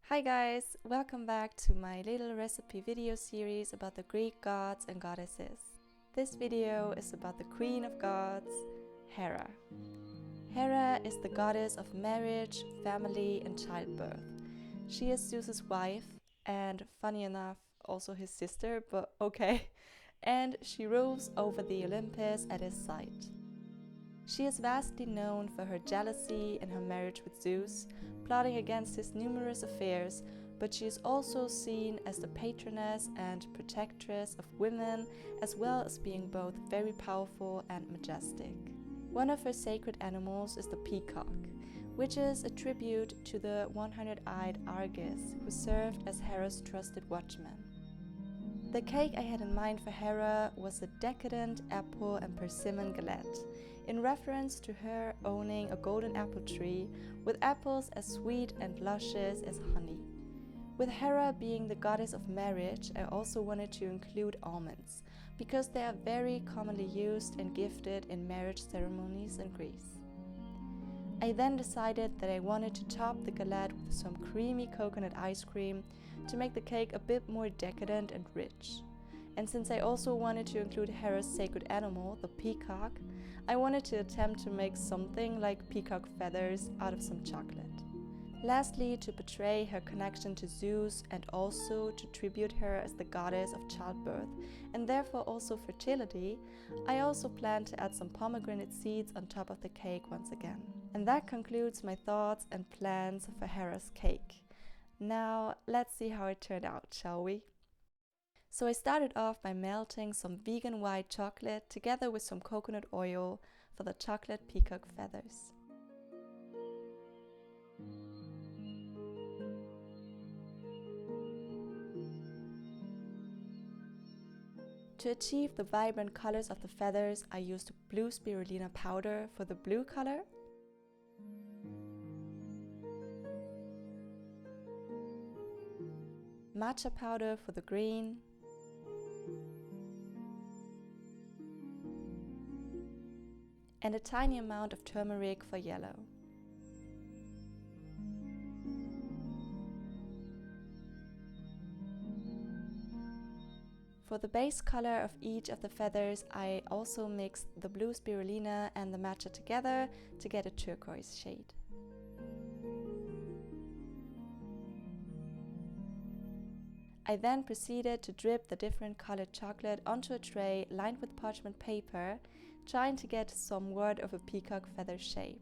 Hi guys, welcome back to my little recipe video series about the Greek gods and goddesses. This video is about the queen of gods, Hera. Hera is the goddess of marriage, family and childbirth. She is Zeus's wife and, funny enough, also his sister, but okay, and she rules over the Olympus at his side. She is vastly known for her jealousy in her marriage with Zeus, plotting against his numerous affairs, but she is also seen as the patroness and protectress of women, as well as being both very powerful and majestic. One of her sacred animals is the peacock, which is a tribute to the 100-eyed Argus, who served as Hera's trusted watchman. The cake I had in mind for Hera was a decadent apple and persimmon galette, in reference to her owning a golden apple tree with apples as sweet and luscious as honey. With Hera being the goddess of marriage, I also wanted to include almonds, because they are very commonly used and gifted in marriage ceremonies in Greece. I then decided that I wanted to top the galette with some creamy coconut ice cream to make the cake a bit more decadent and rich. And since I also wanted to include Hera's sacred animal, the peacock, I wanted to attempt to make something like peacock feathers out of some chocolate. Lastly, to portray her connection to Zeus and also to tribute her as the goddess of childbirth and therefore also fertility, I also plan to add some pomegranate seeds on top of the cake once again. And that concludes my thoughts and plans for Hera's cake. Now, let's see how it turned out, shall we? So I started off by melting some vegan white chocolate together with some coconut oil for the chocolate peacock feathers. To achieve the vibrant colors of the feathers, I used blue spirulina powder for the blue color, matcha powder for the green, and a tiny amount of turmeric for yellow. For the base color of each of the feathers, I also mixed the blue spirulina and the matcha together to get a turquoise shade. I then proceeded to drip the different colored chocolate onto a tray lined with parchment paper, trying to get somewhat of a peacock feather shape.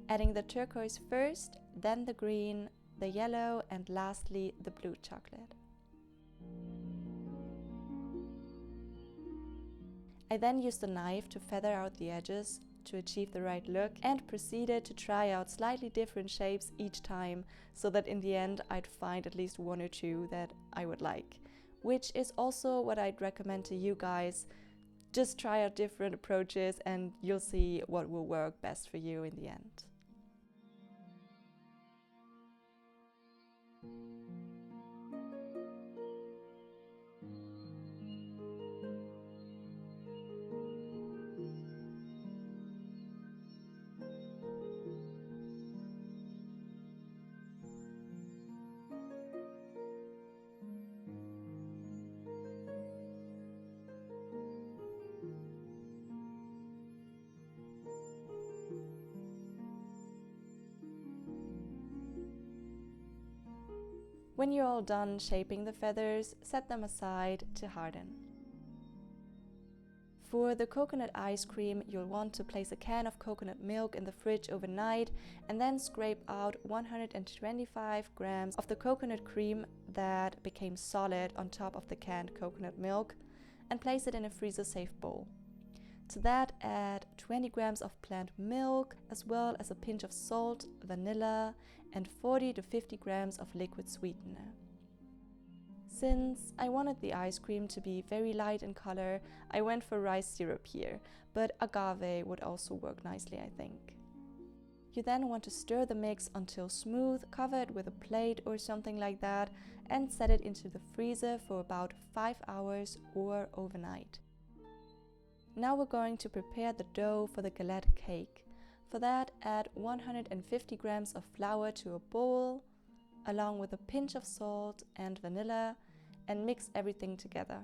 Adding the turquoise first, then the green, the yellow, and lastly the blue chocolate. I then used a knife to feather out the edges to achieve the right look and proceeded to try out slightly different shapes each time so that in the end I'd find at least one or two that I would like, which is also what I'd recommend to you guys. Just try out different approaches and you'll see what will work best for you in the end. When you're all done shaping the feathers, set them aside to harden. For the coconut ice cream, you'll want to place a can of coconut milk in the fridge overnight and then scrape out 125 grams of the coconut cream that became solid on top of the canned coconut milk and place it in a freezer-safe bowl. To that, add 20 grams of plant milk, as well as a pinch of salt, vanilla, and 40 to 50 grams of liquid sweetener. Since I wanted the ice cream to be very light in color, I went for rice syrup here, but agave would also work nicely, I think. You then want to stir the mix until smooth, cover it with a plate or something like that, and set it into the freezer for about 5 hours or overnight. Now we're going to prepare the dough for the galette cake. For that, add 150 grams of flour to a bowl, along with a pinch of salt and vanilla, and mix everything together.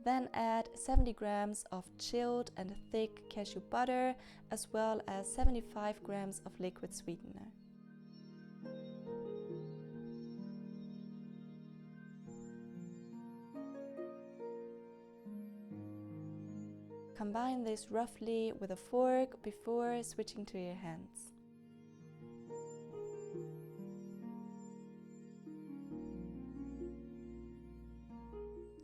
Then add 70 grams of chilled and thick cashew butter, as well as 75 grams of liquid sweetener. Combine this roughly with a fork before switching to your hands.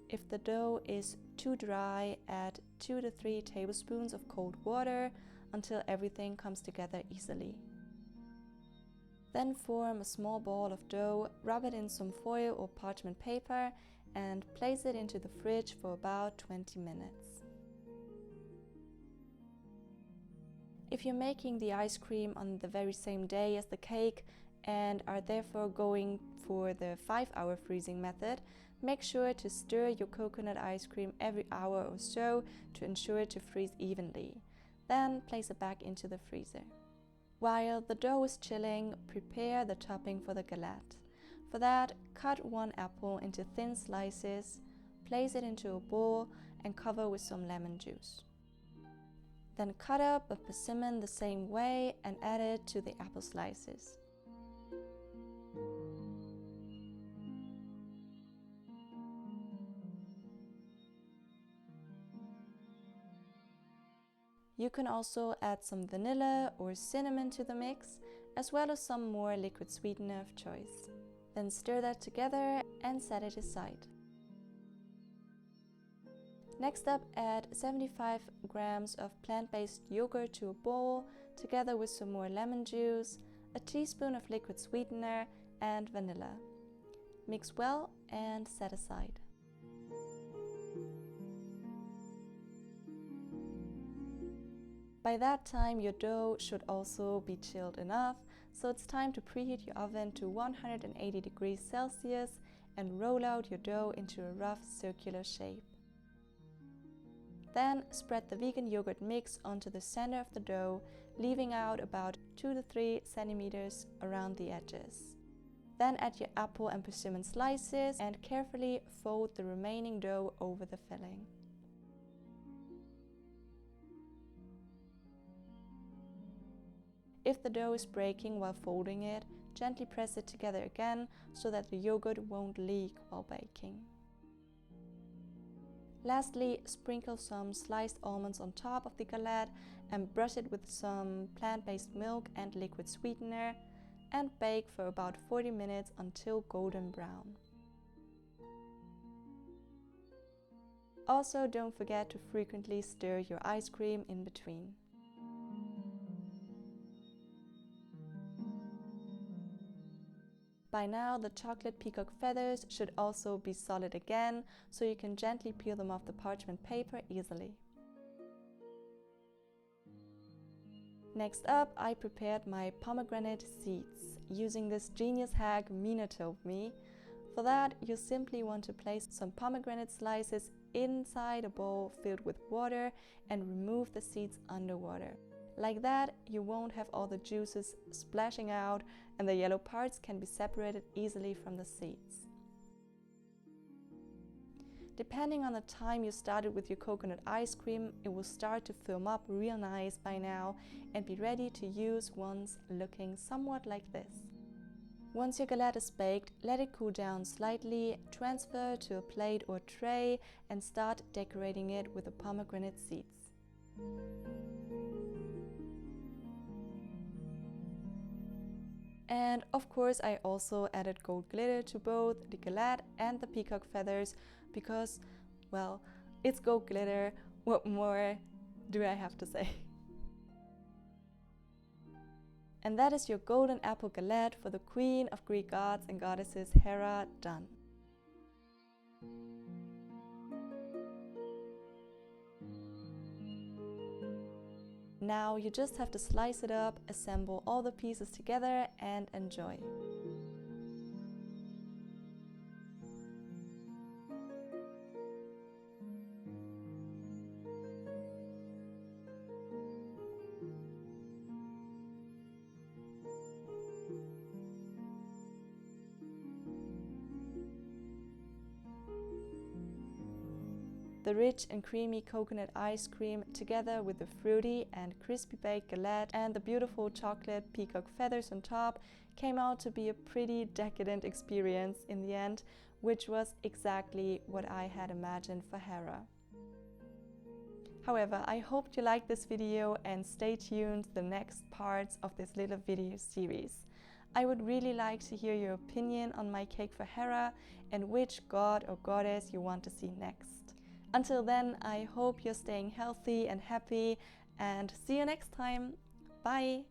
If the dough is too dry, add 2 to 3 tablespoons of cold water until everything comes together easily. Then form a small ball of dough, rub it in some foil or parchment paper, and place it into the fridge for about 20 minutes. If you're making the ice cream on the very same day as the cake and are therefore going for the 5-hour freezing method, make sure to stir your coconut ice cream every hour or so to ensure it to freeze evenly. Then place it back into the freezer. While the dough is chilling, prepare the topping for the galette. For that, cut 1 apple into thin slices, place it into a bowl and cover with some lemon juice. Then cut up a persimmon the same way and add it to the apple slices. You can also add some vanilla or cinnamon to the mix, as well as some more liquid sweetener of choice. Then stir that together and set it aside. Next up, add 75 grams of plant-based yogurt to a bowl, together with some more lemon juice, a teaspoon of liquid sweetener, and vanilla. Mix well and set aside. By that time, your dough should also be chilled enough, so it's time to preheat your oven to 180 degrees Celsius and roll out your dough into a rough circular shape. Then spread the vegan yogurt mix onto the center of the dough, leaving out about 2 to 3 centimeters around the edges. Then add your apple and persimmon slices and carefully fold the remaining dough over the filling. If the dough is breaking while folding it, gently press it together again so that the yogurt won't leak while baking. Lastly, sprinkle some sliced almonds on top of the galette and brush it with some plant-based milk and liquid sweetener, and bake for about 40 minutes until golden brown. Also, don't forget to frequently stir your ice cream in between. By now, the chocolate peacock feathers should also be solid again, so you can gently peel them off the parchment paper easily. Next up, I prepared my pomegranate seeds, using this genius hack Mina told me. For that, you simply want to place some pomegranate slices inside a bowl filled with water and remove the seeds underwater. Like that, you won't have all the juices splashing out and the yellow parts can be separated easily from the seeds. Depending on the time you started with your coconut ice cream, it will start to film up real nice by now and be ready to use once looking somewhat like this. Once your galette is baked, let it cool down slightly, transfer to a plate or tray and start decorating it with the pomegranate seeds. And of course, I also added gold glitter to both the galette and the peacock feathers because, well, it's gold glitter. What more do I have to say? And that is your golden apple galette for the queen of Greek gods and goddesses, Hera, done. Now you just have to slice it up, assemble all the pieces together and enjoy. The rich and creamy coconut ice cream, together with the fruity and crispy baked galette and the beautiful chocolate peacock feathers on top, came out to be a pretty decadent experience in the end, which was exactly what I had imagined for Hera. However, I hope you liked this video and stay tuned to the next parts of this little video series. I would really like to hear your opinion on my cake for Hera and which god or goddess you want to see next. Until then, I hope you're staying healthy and happy, and see you next time. Bye!